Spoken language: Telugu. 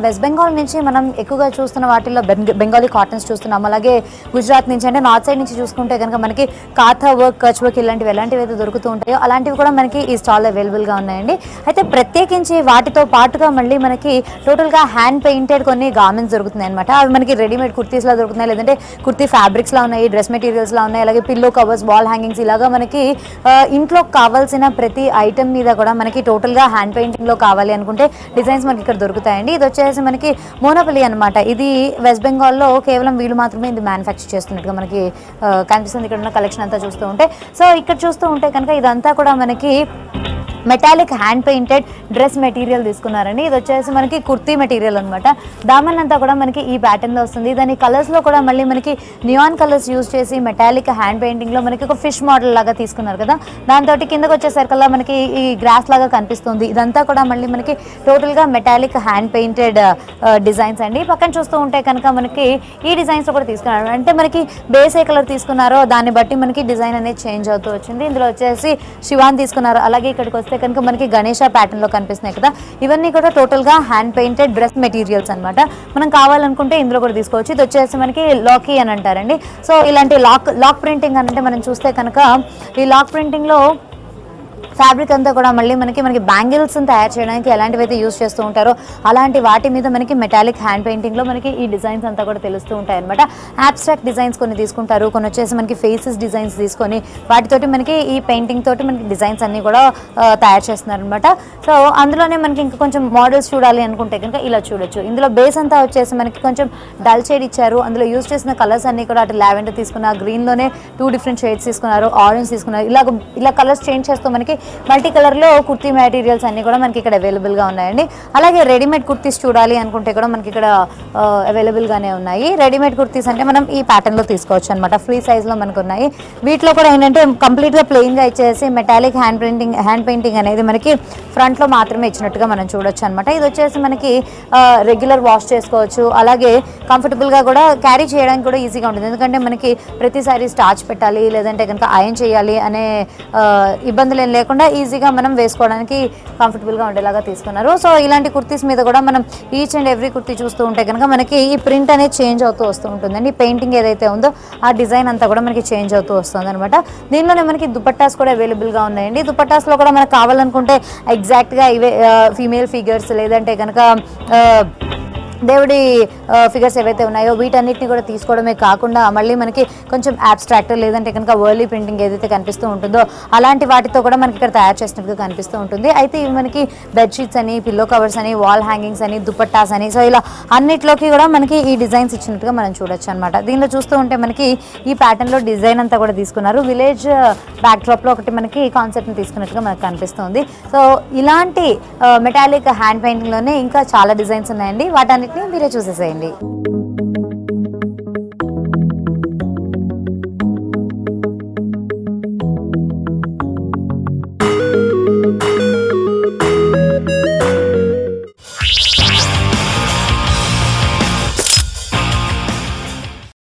వెస్ట్ బెంగాల్ నుంచి మనం ఎక్కువగా చూస్తున్న వాటిల్లో బెంగాలీ కాటన్స్ చూస్తున్నాం. అలాగే గుజరాత్ నుంచి అంటే నార్త్ సైడ్ నుంచి చూసుకుంటే కనుక మనకి కాథా వర్క్, కచ్ వర్క్ ఎలాంటివి అయితే దొరుకుతూ ఉంటాయో అలాంటివి కూడా మనకి ఈ స్టాల్లో అవైలబుల్గా ఉన్నాయండి. అయితే ప్రత్యేకించి వాటితో పాటుగా మళ్ళీ మనకి టోటల్గా హ్యాండ్ పెయింటెడ్ కొన్ని గార్మెంట్స్ దొరుకుతున్నాయి అనమాట. అవి మనకి రెడీమేడ్ కుర్తీస్లా దొరుకుతున్నాయి, లేదంటే కుర్తీ ఫ్యాబ్రిక్స్లా ఉన్నాయి, డ్రెస్ మెటీరియల్స్లా ఉన్నాయి, అలాగే పిల్లో కవర్స్, వాల్ హ్యాంగింగ్స్, ఇలాగా మనకి ఇంట్లో కావాల్సిన ప్రతి ఐటమ్ మీద కూడా మనకి టోటల్గా హ్యాండ్ పెయింటింగ్లో కావాలి అనుకుంటే డిజైన్స్ మనకి ఇక్కడ దొరుకుతాయండి. ఇది వచ్చేసి మనకి మోనోపలి అనమాట. ఇది వెస్ట్ బెంగాల్లో కేవలం వీళ్ళు మాత్రమే ఇది మ్యానుఫ్యాక్చర్ చేస్తున్నట్టుగా మనకి కనిపిస్తుంది ఇక్కడ ఉన్న కలెక్షన్ అంతా చూస్తూ ఉంటే. సో ఇక్కడ చూస్తూ ఉంటే కనుక ఇదంతా కూడా మనకి metallic hand painted dress material తీసుకున్నారండి. ఇది వచ్చేసి మనకి కుర్తీ మెటీరియల్ అనమాట. దామన్ అంతా కూడా మనకి ఈ ప్యాటర్న్లో వస్తుంది. దాని కలర్స్లో కూడా మళ్ళీ మనకి నియాన్ కలర్స్ యూజ్ చేసి మెటాలిక్ హ్యాండ్ పెయింటింగ్లో మనకి ఒక ఫిష్ మోడల్ లాగా తీసుకున్నారు కదా, దాంతో కిందకు వచ్చేసరికల్లా మనకి ఈ గ్రాస్ లాగా కనిపిస్తుంది. ఇదంతా కూడా మళ్ళీ మనకి టోటల్గా మెటాలిక్ హ్యాండ్ పెయింటెడ్ డిజైన్స్ అండి. పక్కన చూస్తూ ఉంటే కనుక మనకి ఈ డిజైన్స్లో కూడా తీసుకున్నారు. అంటే మనకి బేస్ ఏ కలర్ తీసుకున్నారో దాన్ని బట్టి మనకి డిజైన్ అనేది చేంజ్ అవుతూ వచ్చింది. ఇందులో వచ్చేసి శివాన్ తీసుకున్నారు. అలాగే ఇక్కడికి వస్తే కనుక మనకి గణేష ప్యాటర్న్ లో కనిపిస్తున్నాయి కదా, ఇవన్నీ కూడా టోటల్ గా హ్యాండ్ పెయింటెడ్ డ్రెస్ మెటీరియల్స్ అనమాట. మనం కావాలనుకుంటే ఇందులో కూడా తీసుకోవచ్చు. ఇది వచ్చేసి మనకి లాకీ అని అంటారండి. సో ఇలాంటి లాక్ ప్రింటింగ్ అంటే మనం చూస్తే కనుక ఈ లాక్ ప్రింటింగ్ లో ఫ్యాబ్రిక్ అంతా కూడా మళ్ళీ మనకి బ్యాంగిల్స్ తయారు చేయడానికి ఎలాంటివి అయితే యూజ్ చేస్తూ ఉంటారో అలాంటి వాటి మీద మనకి మెటాలిక్ హ్యాండ్ పెయింటింగ్లో మనకి ఈ డిజైన్స్ అంతా కూడా తెలుస్తూ ఉంటాయి అనమాట. అబ్స్ట్రాక్ట్ డిజైన్స్ కొన్ని తీసుకుంటారు, కొన్ని వచ్చేసి మనకి ఫేసెస్ డిజైన్స్ తీసుకొని వాటితోటి మనకి ఈ పెయింటింగ్ తోటి మనకి డిజైన్స్ అన్నీ కూడా తయారు చేస్తున్నారు అనమాట. సో అందులోనే మనకి ఇంకా కొంచెం మోడల్స్ చూడాలి అనుకుంటే కనుక ఇలా చూడొచ్చు. ఇందులో బేస్ అంతా వచ్చేసి మనకి కొంచెం డల్ షేడ్ ఇచ్చారు. అందులో యూజ్ చేసిన కలర్స్ అన్నీ కూడా అటు లావెండర్ తీసుకున్నారు, గ్రీన్లోనే 2 డిఫరెంట్ షేడ్స్ తీసుకున్నారు, ఆరెంజ్ తీసుకున్నారు. ఇలా కలర్స్ చేంజ్ చేస్తూ మనకి మల్టీ కలర్లో కుర్తీ మెటీరియల్స్ అన్నీ కూడా మనకి ఇక్కడ అవైలబుల్గా ఉన్నాయండి. అలాగే రెడీమేడ్ కుర్తీస్ చూడాలి అనుకుంటే కూడా మనకి ఇక్కడ అవైలబుల్గానే ఉన్నాయి. రెడీమేడ్ కుర్తీస్ అంటే మనం ఈ ప్యాటర్న్లో తీసుకోవచ్చు అనమాట. ఫ్రీ సైజ్లో మనకు ఉన్నాయి. వీటిలో కూడా ఏంటంటే కంప్లీట్గా ప్లెయిన్గా ఇచ్చేసి మెటాలిక్ హ్యాండ్ పెయింటింగ్ అనేది మనకి ఫ్రంట్లో మాత్రమే ఇచ్చినట్టుగా మనం చూడొచ్చు అనమాట. ఇది వచ్చేసి మనకి రెగ్యులర్ వాష్ చేసుకోవచ్చు, అలాగే కంఫర్టబుల్గా కూడా క్యారీ చేయడానికి కూడా ఈజీగా ఉంటుంది. ఎందుకంటే మనకి ప్రతిసారి స్టార్చ్ పెట్టాలి, లేదంటే కనుక ఐరన్ చేయాలి అనే ఇబ్బందులు ఏం లేకుండా ఈజీగా మనం వేసుకోవడానికి కంఫర్టబుల్గా ఉండేలాగా తీసుకున్నారు. సో ఇలాంటి కుర్తీస్ మీద కూడా మనం ఈచ్ అండ్ ఎవ్రీ కుర్తీ చూస్తూ ఉంటే కనుక మనకి ఈ ప్రింట్ అనేది చేంజ్ అవుతూ వస్తూ ఉంటుందండి. పెయింటింగ్ ఏదైతే ఉందో ఆ డిజైన్ అంతా కూడా మనకి చేంజ్ అవుతూ వస్తుంది అనమాట. దీనిలోనే మనకి దుపట్టాస్ కూడా అవైలబుల్గా ఉన్నాయండి. దుపట్టాస్లో కూడా మనకు కావాలనుకుంటే ఎగ్జాక్ట్గా ఇవే ఫీమేల్ ఫిగర్స్, లేదంటే కనుక దేవుడి ఫిగర్స్ ఏవైతే ఉన్నాయో వీటన్నిటిని కూడా తీసుకోవడమే కాకుండా మళ్ళీ మనకి కొంచెం అబ్స్ట్రాక్ట్, లేదంటే కనుక వర్లీ ప్రింటింగ్ ఏదైతే కనిపిస్తూ ఉంటుందో అలాంటి వాటితో కూడా మనకి ఇక్కడ తయారు చేసినట్టుగా కనిపిస్తూ ఉంటుంది. అయితే ఇవి మనకి బెడ్షీట్స్ అని, పిల్లో కవర్స్ అని, వాల్ హ్యాంగింగ్స్ అని, దుపట్టాస్ అని, సో ఇలా అన్నిట్లోకి కూడా మనకి ఈ డిజైన్స్ ఇచ్చినట్టుగా మనం చూడొచ్చు అనమాట. దీనిలో చూస్తూ ఉంటే మనకి ఈ ప్యాటర్న్లో డిజైన్ అంతా కూడా తీసుకున్నారు. విలేజ్ బ్యాక్డ్రాప్లో ఒకటి మనకి కాన్సెప్ట్ని తీసుకున్నట్టుగా మనకు కనిపిస్తుంది. సో ఇలాంటి మెటాలిక్ హ్యాండ్ పెయింటింగ్లోనే ఇంకా చాలా డిజైన్స్ ఉన్నాయండి. వాటన్నిటిని మీరే చూసేసేయండి.